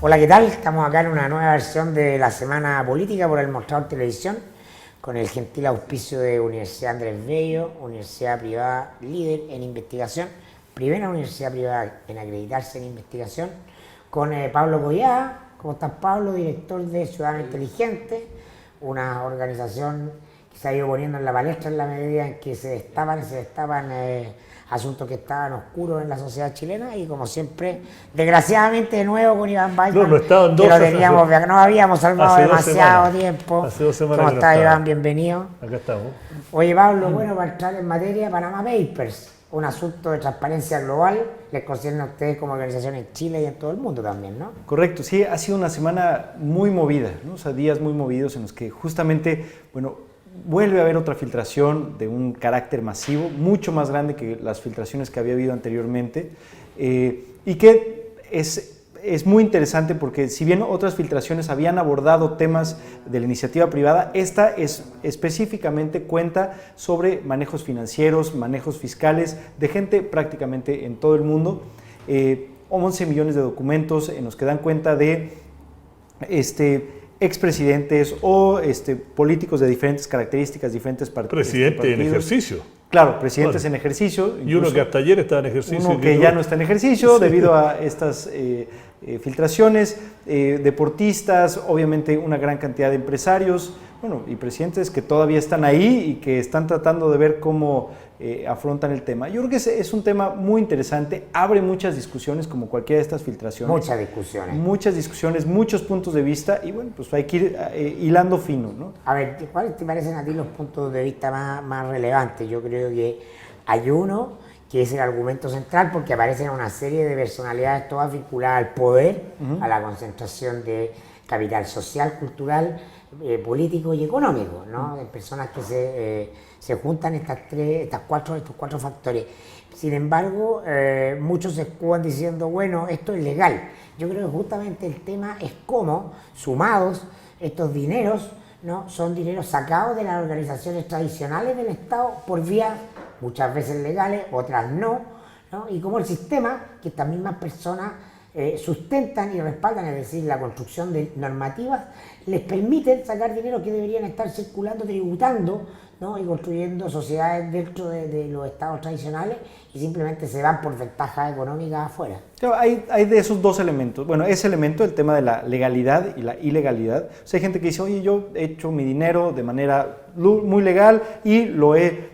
Hola, ¿qué tal? Estamos acá en una nueva versión de la Semana Política por el Mostrador Televisión, con el gentil auspicio de Universidad Andrés Bello, universidad privada líder en investigación, primera universidad privada en acreditarse en investigación, con Pablo Collada. ¿Cómo estás, Pablo? Director de Ciudadano Inteligente, una organización que se ha ido poniendo en la palestra en la medida en que se destapan asuntos que estaban oscuros en la sociedad chilena, y como siempre, desgraciadamente de nuevo con Iván Weissman, que lo teníamos, no habíamos salvado demasiado tiempo. Hace 2 semanas. ¿Cómo estás, Iván? Bienvenido. Acá estamos. Oye, Pablo, bueno, para entrar en materia, Panama Papers, un asunto de transparencia global, les concierne a ustedes como organización en Chile y en todo el mundo también, ¿no? Correcto, sí, ha sido una semana muy movida, ¿no? O sea, días muy movidos en los que justamente, bueno, vuelve a haber otra filtración de un carácter masivo, mucho más grande que las filtraciones que había habido anteriormente, y que es muy interesante porque si bien otras filtraciones habían abordado temas de la iniciativa privada, esta específicamente cuenta sobre manejos financieros, manejos fiscales de gente prácticamente en todo el mundo, 11 millones de documentos en los que dan cuenta de expresidentes o políticos de diferentes características, diferentes partidos. Presidente en ejercicio. Claro, presidentes en ejercicio. Y uno que hasta ayer estaba en ejercicio. Uno que ya no está en ejercicio debido a estas filtraciones, deportistas, obviamente una gran cantidad de empresarios, bueno, y presidentes que todavía están ahí y que están tratando de ver cómo afrontan el tema. Yo creo que es un tema muy interesante, abre muchas discusiones como cualquiera de estas filtraciones. Muchas discusiones. Muchas discusiones, muchos puntos de vista y bueno, pues hay que ir hilando fino, ¿no? A ver, ¿cuáles te parecen a ti los puntos de vista más relevantes? Yo creo que hay uno que es el argumento central porque aparecen una serie de personalidades todas vinculadas al poder, a la concentración de capital social, cultural, político y económico, ¿no? De personas que se juntan estos cuatro factores. Sin embargo, muchos se escudan diciendo, bueno, esto es legal. Yo creo que justamente el tema es cómo, sumados, estos dineros, ¿no? Son dineros sacados de las organizaciones tradicionales del Estado por vías muchas veces legales, otras no, y cómo el sistema, que estas mismas personas sustentan y respaldan, es decir, la construcción de normativas, les permiten sacar dinero que deberían estar circulando, tributando, ¿no? Y construyendo sociedades dentro de los estados tradicionales, y simplemente se van por ventajas económicas afuera. Claro, hay de esos dos elementos. Bueno, ese elemento, el tema de la legalidad y la ilegalidad. O sea, hay gente que dice, oye, yo he hecho mi dinero de manera muy legal y lo he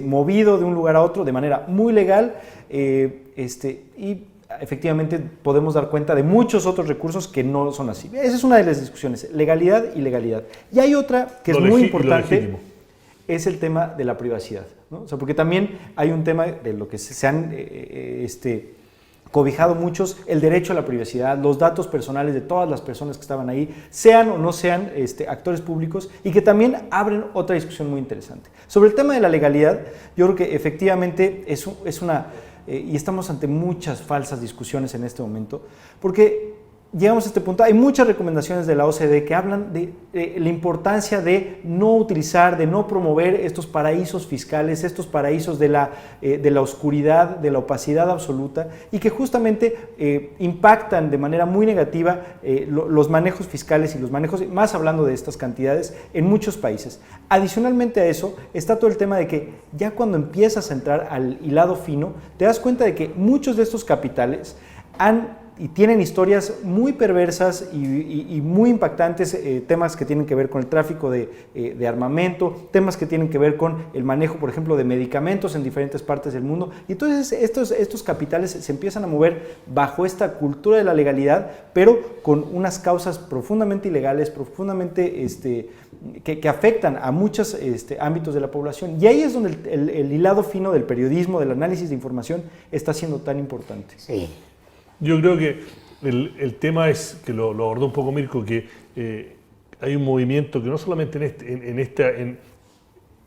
movido de un lugar a otro de manera muy legal, y efectivamente podemos dar cuenta de muchos otros recursos que no son así. Esa es una de las discusiones, legalidad y legalidad. Y hay otra que es muy importante, es el tema de la privacidad, ¿no? O sea, porque también hay un tema de lo que se han cobijado muchos, el derecho a la privacidad, los datos personales de todas las personas que estaban ahí, sean o no sean actores públicos, y que también abren otra discusión muy interesante. Sobre el tema de la legalidad, yo creo que efectivamente es una... y estamos ante muchas falsas discusiones en este momento, porque llegamos a este punto, hay muchas recomendaciones de la OCDE que hablan de la importancia de no utilizar, de no promover estos paraísos fiscales, estos paraísos de la oscuridad, de la opacidad absoluta, y que justamente impactan de manera muy negativa los manejos fiscales y los manejos, más hablando de estas cantidades, en muchos países. Adicionalmente a eso, está todo el tema de que ya cuando empiezas a entrar al hilado fino, te das cuenta de que muchos de estos capitales y tienen historias muy perversas y muy impactantes, temas que tienen que ver con el tráfico de armamento, temas que tienen que ver con el manejo, por ejemplo, de medicamentos en diferentes partes del mundo. Y entonces estos capitales se empiezan a mover bajo esta cultura de la legalidad, pero con unas causas profundamente ilegales, profundamente que afectan a muchos ámbitos de la población. Y ahí es donde el hilado fino del periodismo, del análisis de información, está siendo tan importante. Sí. Yo creo que el tema es, que lo abordó un poco Mirko, que hay un movimiento que no solamente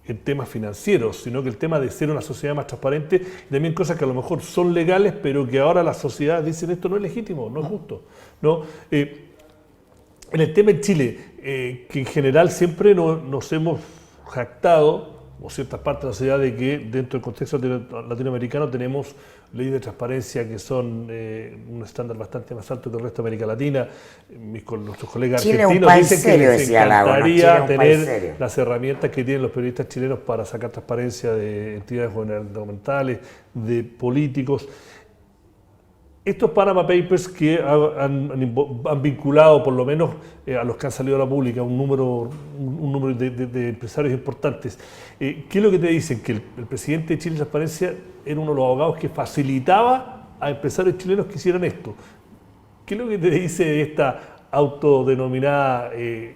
en temas financieros, sino que el tema de ser una sociedad más transparente, y también cosas que a lo mejor son legales, pero que ahora la sociedad dice esto no es legítimo, no es justo, ¿no? En el tema en Chile, que en general siempre nos hemos jactado o ciertas partes de la sociedad de que dentro del contexto latinoamericano tenemos leyes de transparencia que son un estándar bastante más alto que el resto de América Latina. Nuestros colegas Chile argentinos dicen que les decía Lago, ¿no? Chile es encantaría un país tener serio. las herramientas que tienen los periodistas chilenos para sacar transparencia de entidades gubernamentales, de políticos. Estos Panama Papers que han vinculado, por lo menos a los que han salido a la pública, un número de empresarios importantes. ¿Qué es lo que te dicen? Que el presidente de Chile Transparencia era uno de los abogados que facilitaba a empresarios chilenos que hicieran esto. ¿Qué es lo que te dice de esta autodenominada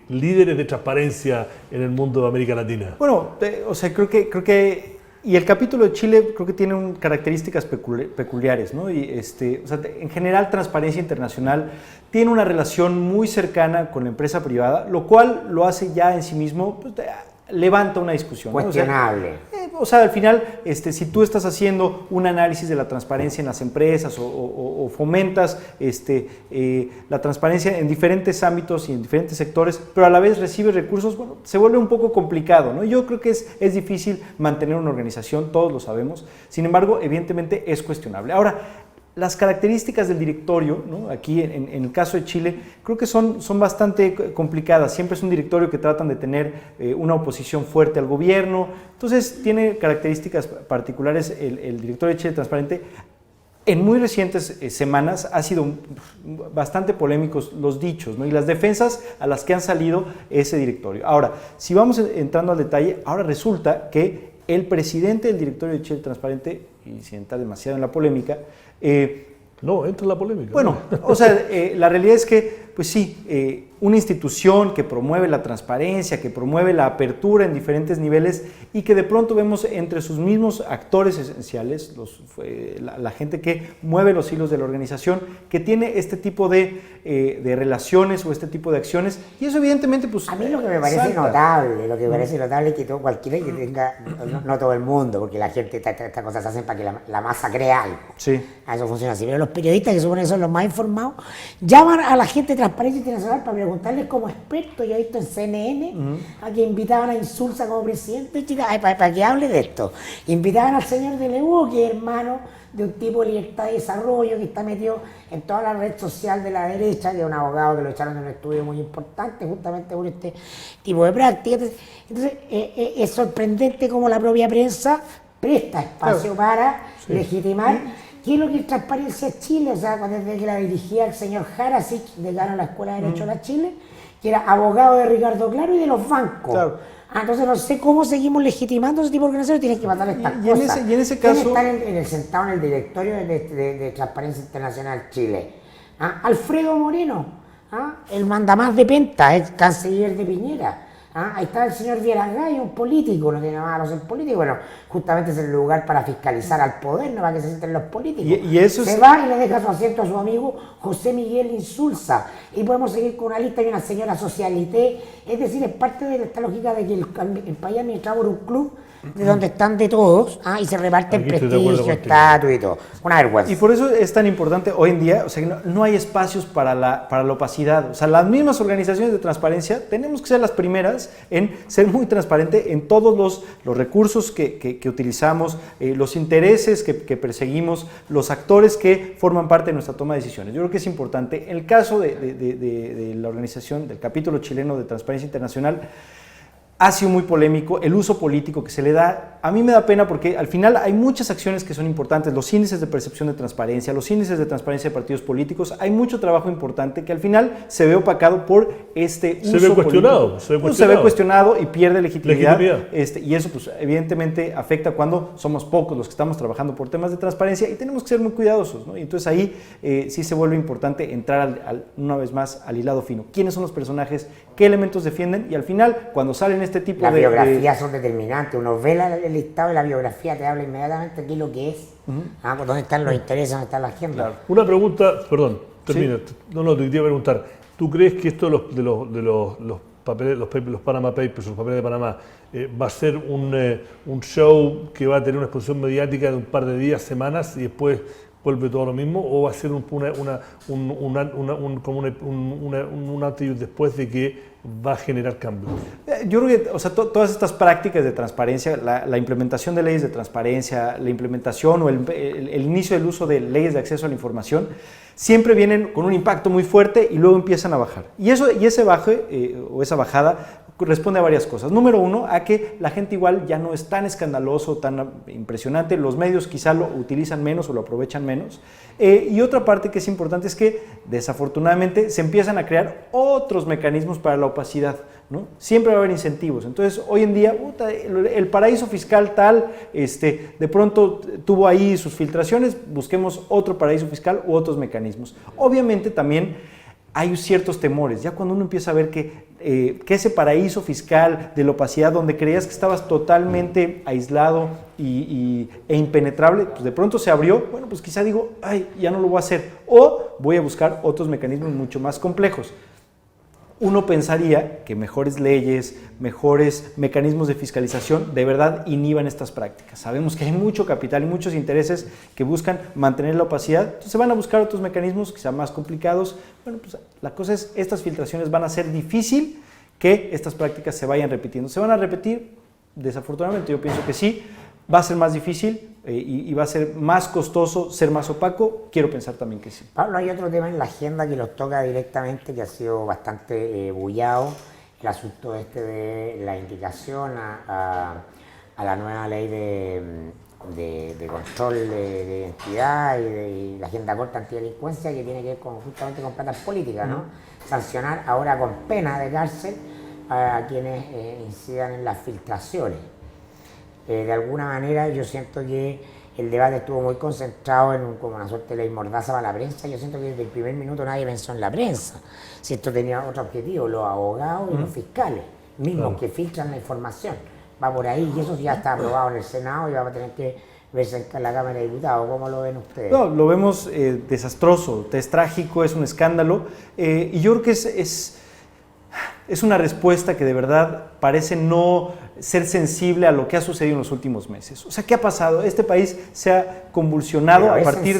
líderes de transparencia en el mundo de América Latina? Bueno, o sea, creo que y el capítulo de Chile creo que tiene características peculiares, ¿no? Y o sea, en general, Transparencia Internacional tiene una relación muy cercana con la empresa privada, lo cual lo hace ya en sí mismo, pues, levanta una discusión, ¿no? Cuestionable. O sea, al final, si tú estás haciendo un análisis de la transparencia en las empresas o fomentas la transparencia en diferentes ámbitos y en diferentes sectores, pero a la vez recibes recursos, bueno, se vuelve un poco complicado, ¿no? Yo creo que es difícil mantener una organización, todos lo sabemos, sin embargo, evidentemente es cuestionable. Ahora, las características del directorio, ¿no? Aquí en el caso de Chile, creo que son bastante complicadas. Siempre es un directorio que tratan de tener una oposición fuerte al gobierno. Entonces, tiene características particulares el directorio de Chile Transparente. En muy recientes semanas ha sido bastante polémicos los dichos, ¿no? Y las defensas a las que han salido ese directorio. Ahora, si vamos entrando al detalle, ahora resulta que el presidente del directorio de Chile Transparente, y sin entrar demasiado en la polémica, no, entra en la polémica. Bueno, o sea, la realidad es que, pues sí, una institución que promueve la transparencia, que promueve la apertura en diferentes niveles y que de pronto vemos entre sus mismos actores esenciales, la gente que mueve los hilos de la organización, que tiene este tipo de relaciones o este tipo de acciones, y eso evidentemente pues a mí lo que me parece notable, es que cualquiera que tenga, no todo el mundo, porque la gente, estas cosas se hacen para que la masa crea algo. Sí. Eso funciona así, pero los periodistas, que suponen que son los más informados, llaman a la gente de Transparencia Internacional para preguntarles como expertos. Yo he visto en CNN a que invitaban a Insulza como presidente, chicas, para que hable de esto. Invitaban al señor de Lebu, que es hermano de un tipo de libertad de desarrollo, que está metido en toda la red social de la derecha, que es un abogado que lo echaron de un estudio muy importante justamente por este tipo de prácticas. Entonces, es sorprendente cómo la propia prensa presta espacio para legitimar. ¿Qué es lo que es Transparencia Chile? O sea, desde que la dirigía el señor Harasic, decano de la Escuela de Derecho de la Chile, que era abogado de Ricardo Claro y de los bancos. Claro. Entonces no sé cómo seguimos legitimando ese tipo de organizaciones, tienes que matar estas cosas. Y en ese caso... ¿Quién está sentado en el directorio de Transparencia Internacional Chile? Alfredo Moreno, el mandamás de Penta, el canciller de Piñera. Ahí está el señor Villagrán, un político, no tiene nada malo ser político, bueno, justamente es el lugar para fiscalizar al poder, no para que se sienten los políticos. Y eso se va y le deja su asiento a su amigo José Miguel Insulza, y podemos seguir con una lista de una señora socialité, es decir, es parte de esta lógica de que el país administrado por un club de donde están de todos, y se reparten prestigio, estatus y todo. Una vergüenza. Y por eso es tan importante hoy en día, o sea, no hay espacios para la opacidad. O sea, las mismas organizaciones de transparencia tenemos que ser las primeras en ser muy transparente en todos los recursos que utilizamos, los intereses que perseguimos, los actores que forman parte de nuestra toma de decisiones. Yo creo que es importante. En el caso de la organización, del capítulo chileno de Transparencia Internacional, ha sido muy polémico el uso político que se le da. A mí me da pena porque al final hay muchas acciones que son importantes, los índices de percepción de transparencia, los índices de transparencia de partidos políticos, hay mucho trabajo importante que al final se ve opacado por este uso político. Se ve cuestionado y pierde legitimidad. Y eso pues evidentemente afecta cuando somos pocos los que estamos trabajando por temas de transparencia y tenemos que ser muy cuidadosos, ¿no? Y entonces ahí sí se vuelve importante entrar una vez más al hilado fino. ¿Quiénes son los personajes? ¿Qué elementos defienden? Y al final, cuando salen este tipo las biografías son determinantes. Uno ve el listado y la biografía te habla inmediatamente de lo que es, dónde están los intereses, dónde está la agenda. Claro. Una pregunta, perdón, termina. ¿Sí? No, te quería preguntar. ¿Tú crees que esto de los papeles, los Panama Papers, los papeles de Panamá, va a ser un show que va a tener una exposición mediática de un par de días, semanas y después vuelve todo lo mismo, o va a ser un antes y un después de que va a generar cambios? Yo creo que, o sea, todas estas prácticas de transparencia, la implementación de leyes de transparencia, la implementación o el inicio del uso de leyes de acceso a la información, siempre vienen con un impacto muy fuerte y luego empiezan a bajar. Y ese baje o esa bajada responde a varias cosas. Número uno, a que la gente igual ya no es tan escandaloso, tan impresionante, los medios quizá lo utilizan menos o lo aprovechan menos. Y otra parte que es importante es que desafortunadamente se empiezan a crear otros mecanismos para la opacidad, ¿no? Siempre va a haber incentivos. Entonces, hoy en día, el paraíso fiscal tal, de pronto tuvo ahí sus filtraciones, busquemos otro paraíso fiscal u otros mecanismos. Obviamente también hay ciertos temores, ya cuando uno empieza a ver que ese paraíso fiscal de la opacidad donde creías que estabas totalmente aislado e impenetrable, pues de pronto se abrió, bueno, pues quizá digo, ay, ya no lo voy a hacer, o voy a buscar otros mecanismos mucho más complejos. Uno pensaría que mejores leyes, mejores mecanismos de fiscalización de verdad inhiban estas prácticas. Sabemos que hay mucho capital y muchos intereses que buscan mantener la opacidad, entonces se van a buscar otros mecanismos que sean más complicados. Bueno, pues la cosa es, estas filtraciones van a hacer difícil que estas prácticas se vayan repitiendo. ¿Se van a repetir? Desafortunadamente yo pienso que sí. Va a ser más difícil y va a ser más costoso ser más opaco. Quiero pensar también que sí. Pablo, hay otro tema en la agenda que los toca directamente, que ha sido bastante bullado, el asunto de la indicación a la nueva ley de control de identidad y la agenda corta antidelincuencia, que tiene que ver justamente con platas políticas, ¿no? Sancionar ahora con pena de cárcel a quienes incidan en las filtraciones. De alguna manera yo siento que el debate estuvo muy concentrado en como una suerte de ley mordaza para la prensa. Yo siento que desde el primer minuto nadie pensó en la prensa. Si esto tenía otro objetivo, los abogados y los fiscales, mismos que filtran la información. Va por ahí y eso ya está aprobado en el Senado y va a tener que verse en la Cámara de Diputados. ¿Cómo lo ven ustedes? No, lo vemos desastroso, es trágico, es un escándalo y yo creo que es una respuesta que de verdad parece no ser sensible a lo que ha sucedido en los últimos meses. O sea, ¿qué ha pasado? Este país se ha convulsionado a partir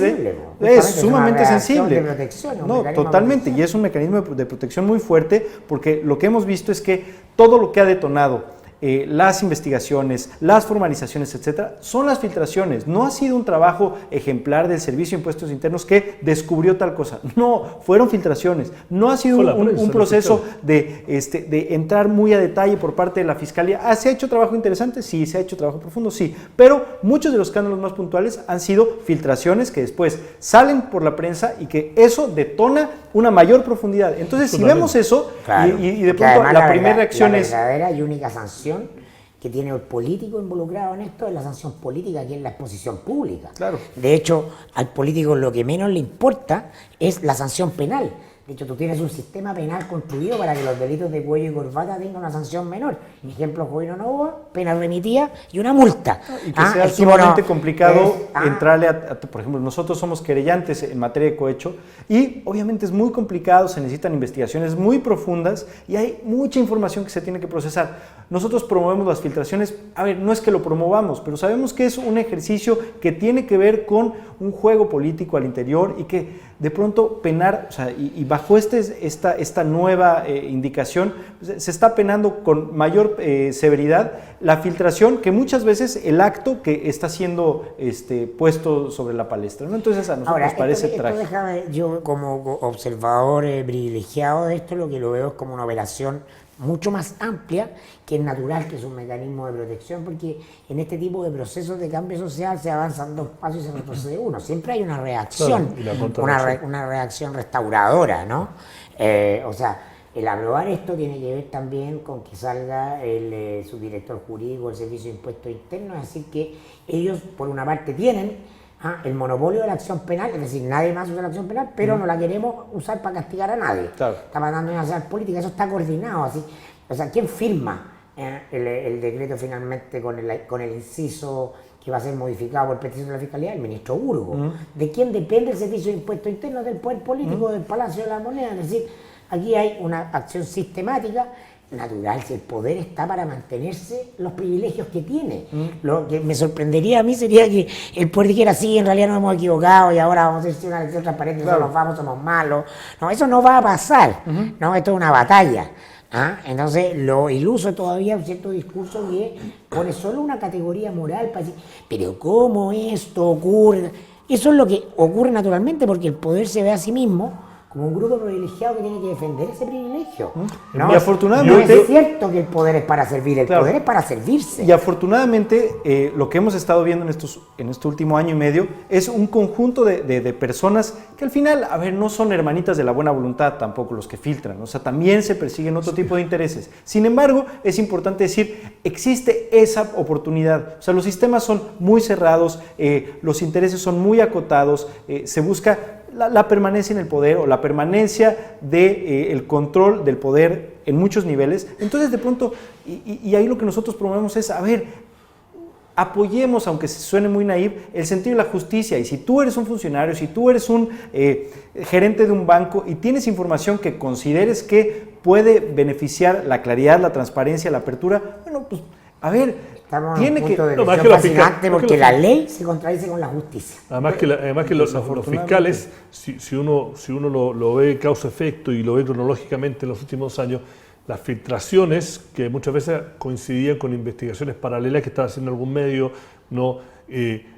es sumamente sensible. De protección, no, totalmente, y es un mecanismo de protección muy fuerte, porque lo que hemos visto es que todo lo que ha detonado las investigaciones, las formalizaciones, etcétera, son las filtraciones. No ha sido un trabajo ejemplar del Servicio de Impuestos Internos que descubrió tal cosa. No, fueron filtraciones. No ha sido un proceso de entrar muy a detalle por parte de la Fiscalía. ¿Se ha hecho trabajo interesante? Sí. ¿Se ha hecho trabajo profundo? Sí. Pero muchos de los escándalos más puntuales han sido filtraciones que después salen por la prensa y que eso detona una mayor profundidad. Entonces, si vemos eso, claro, y de pronto la primera reacción es... La verdadera y única sanción que tiene el político involucrado en esto es la sanción política, que es la exposición pública. Claro. De hecho, al político lo que menos le importa es la sanción penal. De hecho, tú tienes un sistema penal construido para que los delitos de cuello y corbata tengan una sanción menor. Ejemplo, Jovino Novoa, pena remitida y una multa. Y que sea sumamente complicado entrarle por ejemplo, nosotros somos querellantes en materia de cohecho y obviamente es muy complicado, se necesitan investigaciones muy profundas y hay mucha información que se tiene que procesar. Nosotros promovemos las filtraciones, a ver, no es que lo promovamos, pero sabemos que es un ejercicio que tiene que ver con un juego político al interior y que de pronto penar, o sea, y bajo esta nueva indicación, se está penando con mayor severidad la filtración que muchas veces el acto que está siendo puesto sobre la palestra, ¿no? Entonces a nosotros nos parece trágico. Yo como observador privilegiado de esto, lo que lo veo es como una operación mucho más amplia, que es natural, que es un mecanismo de protección, porque en este tipo de procesos de cambio social se avanzan dos pasos y se retrocede uno. Siempre hay una reacción, claro, una reacción restauradora, ¿no? O sea, el aprobar esto tiene que ver también con que salga el subdirector jurídico del Servicio de Impuestos Internos, es decir, que ellos, por una parte, tienen el monopolio de la acción penal, es decir, nadie más usa la acción penal, pero no la queremos usar para castigar a nadie. Claro. Está mandando una acción política, eso está coordinado así. O sea, ¿quién firma el decreto finalmente con el inciso que va a ser modificado por petición de la Fiscalía? El ministro Burgos. ¿De quién depende el Servicio de Impuestos Internos? Del poder político, del Palacio de la Moneda. Es decir, aquí hay una acción sistemática natural, si el poder está para mantenerse los privilegios que tiene. Lo que me sorprendería a mí sería que el poder dijera, sí, en realidad nos hemos equivocado y ahora vamos a hacer una elección transparente, claro, somos malos. No, eso no va a pasar. No, esto es una batalla. Entonces, lo iluso todavía un cierto discurso que pone solo una categoría moral para decir, pero ¿cómo esto ocurre? Eso es lo que ocurre naturalmente porque el poder se ve a sí mismo como un grupo privilegiado que tiene que defender ese privilegio. ¿No? Y afortunadamente, no es cierto que el poder es para servir, el claro, poder es para servirse. Y afortunadamente lo que hemos estado viendo en este último año y medio es un conjunto de personas que al final, a ver, no son hermanitas de la buena voluntad tampoco los que filtran, o sea, también se persiguen otro tipo de intereses. Sin embargo, es importante decir, existe esa oportunidad, o sea, los sistemas son muy cerrados, los intereses son muy acotados, se busca la permanencia en el poder o la permanencia del control del poder en muchos niveles. Entonces, de pronto, y ahí lo que nosotros promovemos es, a ver, apoyemos, aunque suene muy naif, el sentido de la justicia. Y si tú eres un funcionario, si tú eres un gerente de un banco y tienes información que consideres que puede beneficiar la claridad, la transparencia, la apertura, bueno, pues, a ver, Estamos tiene en un punto de No, más decisión que los fascinante fiscales- porque la ley se contradice con la justicia. Además que los fiscales, si uno lo ve causa-efecto y lo ve cronológicamente en los últimos años, las filtraciones que muchas veces coincidían con investigaciones paralelas que estaba haciendo algún medio,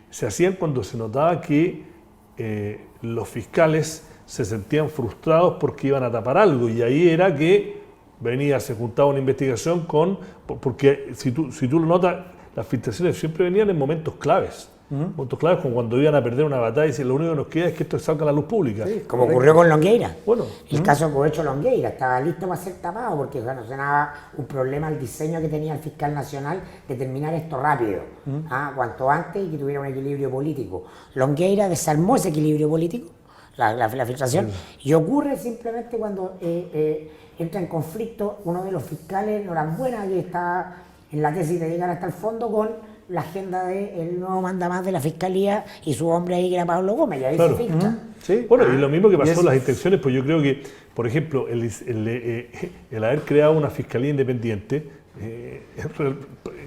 se hacían cuando se notaba que los fiscales se sentían frustrados porque iban a tapar algo, y ahí era que se juntaba una investigación porque si tú lo notas, las filtraciones siempre venían en momentos claves. Momentos claves como cuando iban a perder una batalla y dicen, lo único que nos queda es que esto salga a la luz pública. Sí, como ocurrió con Longueira. Bueno. El caso de Cohecho Longueira estaba listo para ser tapado porque sonaba un problema al diseño que tenía el fiscal nacional de terminar esto rápido, cuanto antes, y que tuviera un equilibrio político. Longueira desarmó ese equilibrio político, la filtración, y ocurre simplemente cuando entra en conflicto uno de los fiscales, Norambuena, que está en la tesis de llegar hasta el fondo, con la agenda del nuevo mandamás de la Fiscalía y su hombre ahí que era Pablo Gómez, y ahí Claro. se filtra. Sí. Bueno, y lo mismo que pasó Y en las intenciones, pues yo creo que, por ejemplo, el haber creado una fiscalía independiente,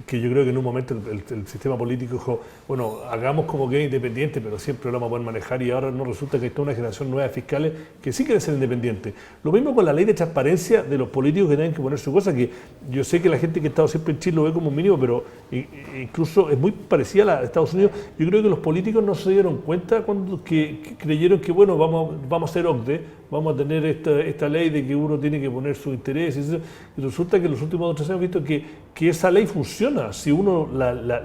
que yo creo que en un momento el sistema político dijo, bueno, hagamos como que es independiente, pero siempre lo vamos a poder manejar, y ahora no resulta que hay toda una generación nueva de fiscales que sí quieren ser independientes. Lo mismo con la ley de transparencia de los políticos que tienen que poner su cosa, que yo sé que la gente que ha estado siempre en Chile lo ve como un mínimo, pero incluso es muy parecida a la de Estados Unidos. Yo creo que los políticos no se dieron cuenta cuando que creyeron que, bueno, vamos a ser OCDE, vamos a tener esta ley de que uno tiene que poner sus intereses, y resulta que en los últimos 2 o 3 años hemos visto que esa ley funciona. Si uno,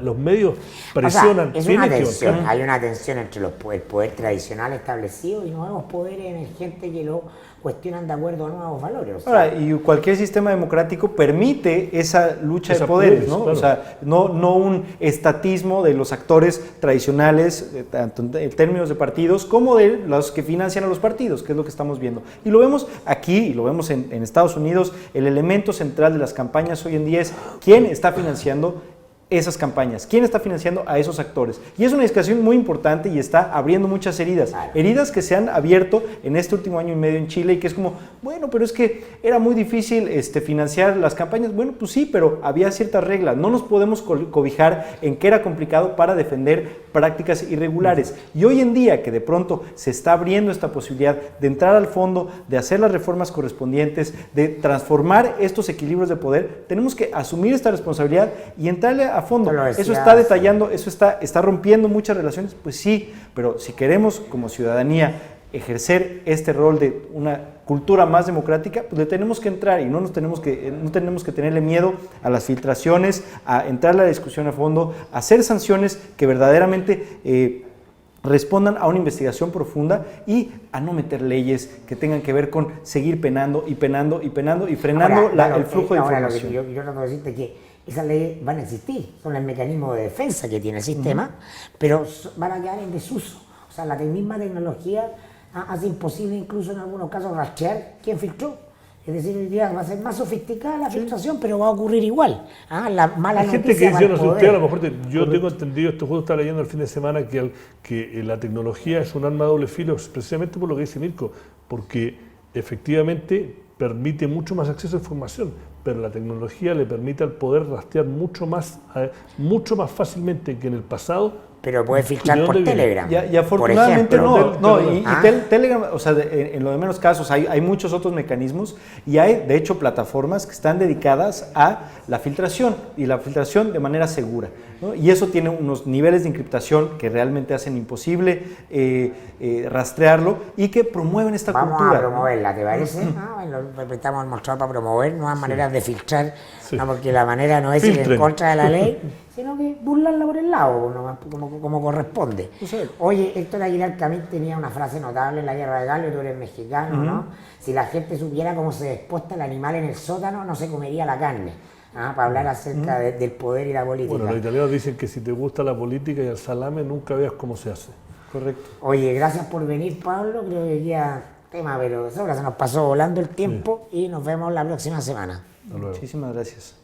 los medios presionan, o sea, tiene que bancar. hay una tensión entre el poder tradicional establecido y nuevos poderes emergentes que lo cuestionan de acuerdo a nuevos valores. O sea, Ahora, y cualquier sistema democrático permite esa lucha de poderes, ¿no? Claro. O sea, no un estatismo de los actores tradicionales, tanto en términos de partidos, como de los que financian a los partidos, que es lo que estamos viendo. Y lo vemos aquí, y lo vemos en Estados Unidos. El elemento central de las campañas hoy en día es quién está financiando esas campañas, quién está financiando a esos actores. Y es una discusión muy importante y está abriendo muchas heridas. Heridas que se han abierto en este último año y medio en Chile, y que es como, bueno, pero es que era muy difícil financiar las campañas. Bueno, pues sí, pero había ciertas reglas. No nos podemos cobijar en que era complicado para defender prácticas irregulares. Y hoy en día, que de pronto se está abriendo esta posibilidad de entrar al fondo, de hacer las reformas correspondientes, de transformar estos equilibrios de poder, tenemos que asumir esta responsabilidad y entrarle a fondo. Eso está detallando, eso está rompiendo muchas relaciones, pues sí, pero si queremos como ciudadanía ejercer este rol de una cultura más democrática, pues le tenemos que entrar, y no tenemos que tenerle miedo a las filtraciones, a entrar a la discusión a fondo, a hacer sanciones que verdaderamente respondan a una investigación profunda, y a no meter leyes que tengan que ver con seguir penando y penando y penando y frenando el flujo de información. Lo que yo trato de decirte es que esas leyes van a existir, son el mecanismo de defensa que tiene el sistema, pero van a quedar en desuso. O sea, la misma tecnología hace imposible incluso en algunos casos rastrear quién filtró. Es decir, hoy día va a ser más sofisticada la filtración, pero va a ocurrir igual. La mala Hay gente noticia que para yo no el sé, poder. usted a lo mejor, yo tengo entendido, esto justo estaba leyendo el fin de semana, que la tecnología es un arma de doble filo, precisamente por lo que dice Mirko, porque efectivamente permite mucho más acceso a información, pero la tecnología le permite al poder rastrear mucho más fácilmente que en el pasado pero puede filtrar ¿De por dónde viene? Telegram. Y afortunadamente por ejemplo. no. Y Ah. Telegram, o sea, en lo de menos casos, hay muchos otros mecanismos y hay, de hecho, plataformas que están dedicadas a la filtración y la filtración de manera segura, ¿no? Y eso tiene unos niveles de encriptación que realmente hacen imposible rastrearlo y que promueven esta Vamos cultura. a promoverla, ¿te parece? Estamos al mostrador para promover nuevas maneras de filtrar, Sí. no, porque la manera no es ir en Filtren. contra de la ley, sino que burlarla por el lado, como corresponde. O sea, Oye, Héctor Aguilar Camín tenía una frase notable en la Guerra de Galo, tú eres mexicano, ¿no? Si la gente supiera cómo se despuesta el animal en el sótano, no se comería la carne. Para hablar acerca del poder y la política. Bueno, los italianos dicen que si te gusta la política y el salame, nunca veas cómo se hace. correcto. Oye, gracias por venir, Pablo. Creo que ya tema, pero de sobra se nos pasó volando el tiempo y nos vemos la próxima semana. Hasta luego. Muchísimas gracias.